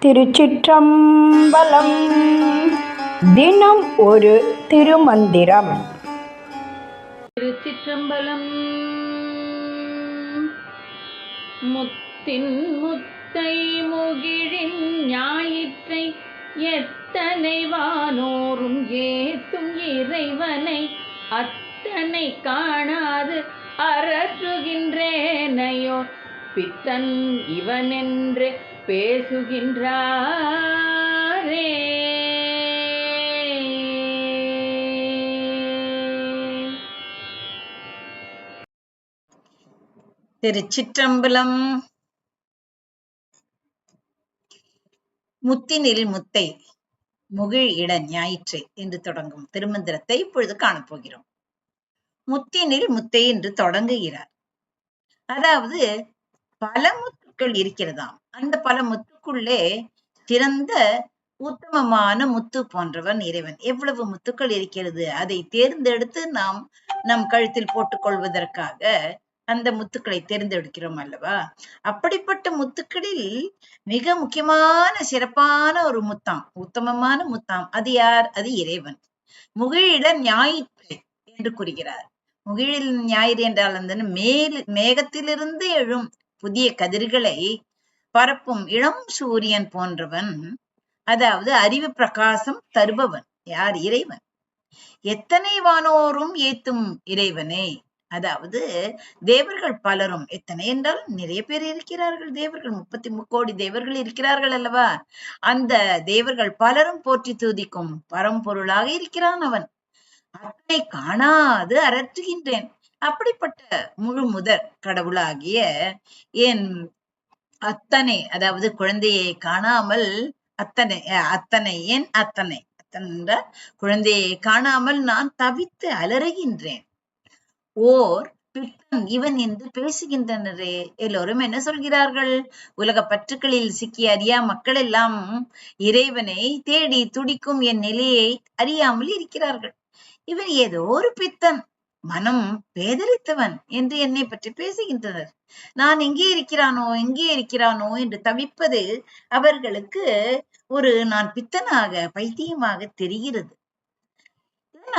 திருச்சிற்றம்பலம். தினம் ஒரு திருமந்திரம். திருச்சிற்றம்பலம். முத்தின் முத்தை முகிழின் ஞாயிற்றை எத்தனை வானோரும் ஏத்தும் இறைவனை அத்தனை காணாது அரற்றுகின்றேனையோ பித்தன் இவனென்று பேசுகின்றாரே. திருச்சிற்றம்பலம். முத்தினில் முத்தை முகிழ் இட ஞாயிற்று என்று தொடங்கும் திருமந்திரத்தை இப்பொழுது காணப்போகிறோம். முத்தினில் முத்தை என்று தொடங்குகிறார். அதாவது பல முத்துக்கள் இருக்கிறதாம். அந்த பல முத்துக்குள்ளே சிறந்த உத்தமமான முத்து போன்றவன் இறைவன். எவ்வளவு முத்துக்கள் இருக்கிறது, அதை தேர்ந்தெடுத்து நாம் நம் கழுத்தில் போட்டுக் கொள்வதற்காக அந்த முத்துக்களை தேர்ந்தெடுக்கிறோம் அல்லவா? அப்படிப்பட்ட முத்துக்களில் மிக முக்கியமான சிறப்பான ஒரு முத்தாம், உத்தமமான முத்தாம். அது யார்? அது இறைவன். முகிழிட ஞாயிற்று என்று கூறுகிறார். முகிழில் ஞாயிறு என்றால் அந்த மேகத்திலிருந்து எழும் புதிய கதிர்களை பரப்பும் இளம் சூரியன் போன்றவன். அதாவது அறிவு பிரகாசம் தருபவன் யார்? இறைவன். எத்தனை வானோரும் ஏத்தும் இறைவனே. அதாவது தேவர்கள் பலரும், எத்தனை என்றால் நிறைய பேர் இருக்கிறார்கள். தேவர்கள் 33 கோடி தேவர்கள் இருக்கிறார்கள் அல்லவா? அந்த தேவர்கள் பலரும் போற்றி துதிக்கும் பரம்பொருளாக இருக்கிறான் அவன். அத்தனை காணாது அரற்றுகின்றேன். அப்படிப்பட்ட முழு முதற் கடவுளாகிய என் அத்தனை, அதாவது குழந்தையை காணாமல் அத்தனை என் அத்தனை குழந்தையை காணாமல் நான் தவித்து அலறுகின்றேன். ஓர் பித்தன் இவன் என்று பேசுகின்றனரே. எல்லோரும் என்ன சொல்கிறார்கள்? உலக பற்றுக்களில் சிக்கிய அறியா மக்கள் எல்லாம் இறைவனை தேடி துடிக்கும் என் நிலையை அறியாமல் இருக்கிறார்கள். இவன் ஏதோ ஒரு பித்தன், மனம் பேதலித்தவன் என்று என்னை பற்றி பேசுகின்றனர். நான் எங்கே இருக்கிறானோ என்று தவிப்பது அவர்களுக்கு நான் பித்தனாக, பைத்தியமாக தெரிகிறது.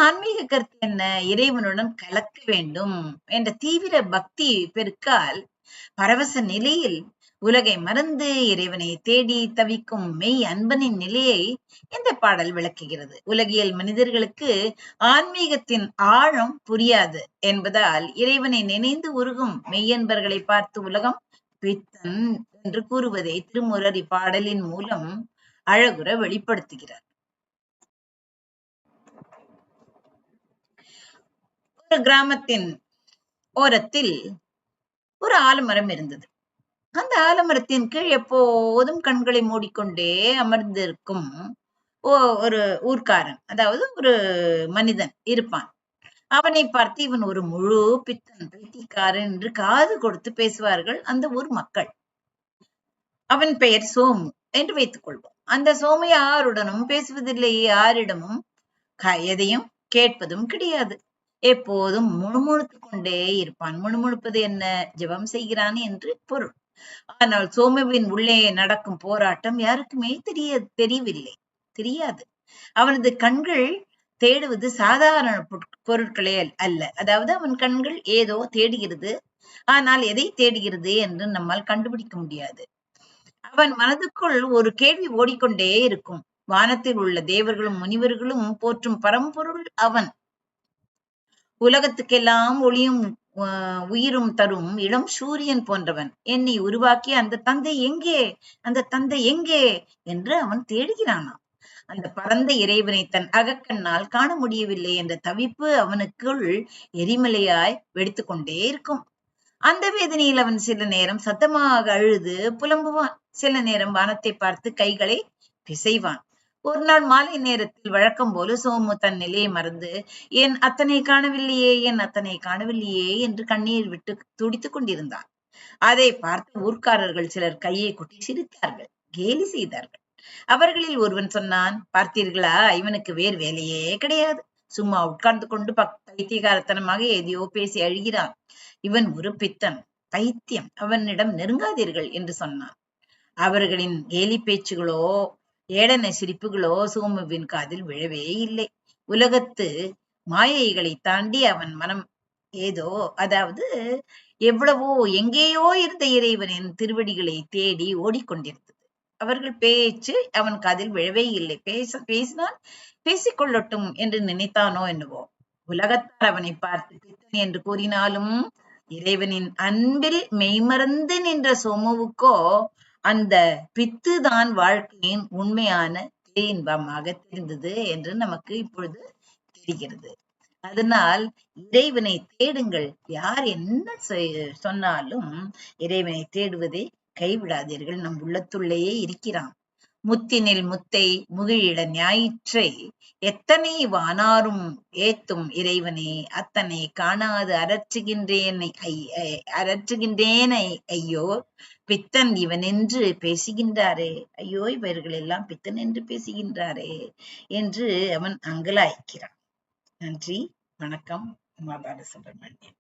ஆன்மீக கருத்து என்ன? இறைவனுடன் கலக்க வேண்டும் என்ற தீவிர பக்தி பெருக்கால் பரவச நிலையில் உலகை மறந்து இறைவனை தேடி தவிக்கும் மெய் அன்பனின் நிலையை இந்த பாடல் விளக்குகிறது. உலகியல் மனிதர்களுக்கு ஆன்மீகத்தின் ஆழம் புரியாது என்பதால் இறைவனை நினைந்து உருகும் மெய்யன்பர்களை பார்த்து உலகம் பித்தன் என்று கூறுவதை திருமூலர் இப்பாடலின் மூலம் அழகுற வெளிப்படுத்துகிறார். ஒரு கிராமத்தின் ஓரத்தில் ஒரு ஆலமரம் இருந்தது. அந்த ஆலமரத்தின் கீழ் எப்போதும் கண்களை மூடிக்கொண்டே அமர்ந்திருக்கும் ஒரு ஊர்க்காரன், அதாவது ஒரு மனிதன் இருப்பான். அவனை பார்த்து இவன் ஒரு முழு பித்தன், பைத்தியக்காரன் என்று காது கொடுத்து பேசுவார்கள் அந்த ஊர் மக்கள். அவன் பெயர் சோமு என்று வைத்துக் கொள்வோம். அந்த சோமு யாருடனும் பேசுவதில்லை, யாரிடமும் எதையும் கேட்பதும் கிடையாது. எப்போதும் முணுமுணுத்துக் கொண்டே இருப்பான். முணுமுணுப்பது என்ன? ஜெபம் செய்கிறான் என்று பொருள். ஆனால் சோமுவின் உள்ளே நடக்கும் போராட்டம் யாருக்குமே தெரியாது. அவனது கண்கள் தேடுவது சாதாரண பொருட்களே அல்ல. அதாவது அவன் கண்கள் ஏதோ தேடுகிறது, ஆனால் எதை தேடுகிறது என்று நம்மால் கண்டுபிடிக்க முடியாது. அவன் மனதுக்குள் ஒரு கேள்வி ஓடிக்கொண்டே இருக்கும். வானத்தில் உள்ள தேவர்களும் முனிவர்களும் போற்றும் பரம்பொருள் அவன். உலகத்துக்கெல்லாம் ஒளியும் உயிரும் தரும் இளம் சூரியன் போன்றவன். என்னை உருவாக்கி அந்த தந்தை எங்கே என்று அவன் தேடுகிறானாம். அந்த பரந்த இறைவனை தன் அகக்கண்ணால் காண முடியவில்லை என்ற தவிப்பு அவனுக்குள் எரிமலையாய் வெடித்து கொண்டே இருக்கும். அந்த வேதனையில் அவன் சில நேரம் சத்தமாக அழுது புலம்புவான். சில நேரம் வானத்தை பார்த்து கைகளை பிசைவான். ஒரு நாள் மாலை நேரத்தில் வழக்கம் போல சோமு தன் நிலையை மறந்து என் அத்தனை காணவில்லையே என்று கண்ணீர் விட்டு துடித்துக் கொண்டிருந்தான். அதை பார்த்து ஊர்க்காரர்கள் சிலர் கையை கொட்டி சிரித்தார்கள், கேலி செய்தார்கள். அவர்களில் ஒருவன் சொன்னான், பார்த்தீர்களா, இவனுக்கு வேறு வேலையே கிடையாது. சும்மா உட்கார்ந்து கொண்டு பைத்தியகாரத்தனமாக எதையோ பேசி அழுகிறான். இவன் ஒரு பித்தன், பைத்தியம். அவனிடம் நெருங்காதீர்கள் என்று சொன்னான். அவர்களின் கேலி பேச்சுகளோ ஏளன சிரிப்புகளோ சோமுவின் காதில் விழவே இல்லை. உலகத்து மாயைகளை தாண்டி அவன் மனம் ஏதோ, அதாவது எவ்வளவோ எங்கேயோ இருந்த இறைவனின் திருவடிகளை தேடி ஓடிக்கொண்டிருந்தது. அவர்கள் பேச்சு அவன் காதில் விழவே இல்லை. பேசினால் பேசிக்கொள்ளட்டும் என்று நினைத்தானோ என்னவோ. உலகத்தார் அவனை பார்த்து பித்தன் என்று கூறினாலும் இறைவனின் அன்பில் மெய்மறந்து நின்ற சோமுவுக்கோ அந்த பித்து தான் வாழ்க்கையின் உண்மையான இன்பமாக தெரிந்தது என்று நமக்கு இப்பொழுது தெரிகிறது. அதனால் இறைவனை தேடுங்கள். யார் என்ன சொன்னாலும் இறைவனை தேடுவதை கைவிடாதீர்கள். நம் உள்ளத்துள்ளேயே இருக்கிறான். முத்தினில் முத்தை முகிழிட ஞாயிற்றை எத்தனை வானாரும் ஏத்தும் இறைவனே அத்தனை காணாது அரற்றுகின்றேனை ஐயோ பித்தன் இவன் என்று பேசுகின்றாரே, ஐயோ இவர்கள் எல்லாம் பித்தன் என்று பேசுகின்றாரே என்று அவன் அங்கலாய்க்கிறான். நன்றி, வணக்கம். உமா பாலசுப்ரமணியன்.